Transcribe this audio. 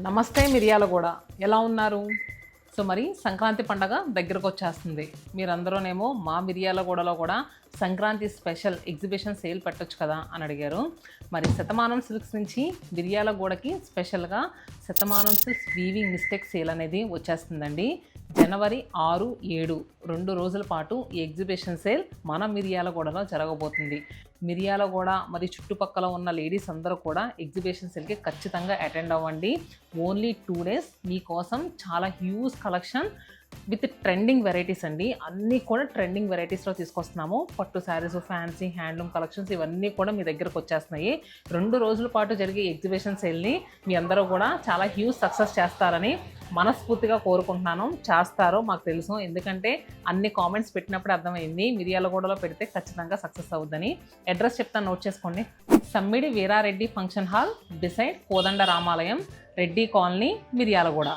నమస్తే మిర్యాలగూడ, ఎలా ఉన్నారు? సో మరి సంక్రాంతి పండగ దగ్గరకు వచ్చేస్తుంది. మీరందరూనేమో మా మిర్యాలగూడలో కూడా సంక్రాంతి స్పెషల్ ఎగ్జిబిషన్ సేల్ పెట్టొచ్చు కదా అని అడిగారు. మరి శతమానం సిల్క్స్ నుంచి మిర్యాలగూడకి స్పెషల్గా Shatamanam silks weaving mistake sale అనేది వచ్చేస్తుందండి. జనవరి 6, 7 2 రోజుల పాటు ఈ ఎగ్జిబిషన్ సేల్ మన మిర్యాలగూడలో జరగబోతుంది. మిర్యాలగూడ మరి చుట్టుపక్కల ఉన్న లేడీస్ అందరూ కూడా ఎగ్జిబిషన్ సేల్కి ఖచ్చితంగా అటెండ్ అవ్వండి. ఓన్లీ 2 days మీకోసం చాలా huge collection with trending varieties అండి. అన్నీ కూడా ట్రెండింగ్ వెరైటీస్లో తీసుకొస్తున్నాము. పట్టు శారీస్, ఫ్యాన్సీ, హ్యాండ్లూమ్ కలెక్షన్స్ ఇవన్నీ కూడా మీ దగ్గరకు వచ్చేస్తున్నాయి. 2 రోజుల పాటు జరిగే ఎగ్జిబిషన్ సేల్ని మీ అందరూ కూడా చాలా హ్యూజ్ సక్సెస్ చేస్తారని మనస్ఫూర్తిగా కోరుకుంటున్నాను. చేస్తారో మాకు తెలుసు, ఎందుకంటే అన్ని కామెంట్స్ పెట్టినప్పుడు అర్థమైంది మిర్యాలగూడలో పెడితే ఖచ్చితంగా సక్సెస్ అవుద్దని. అడ్రస్ చెప్తాను, నోట్ చేసుకోండి. సమ్మిడి వీరారెడ్డి ఫంక్షన్ హాల్ బిసైడ్ కోదండ రామాలయం, రెడ్డి కాలనీ, మిర్యాలగూడ.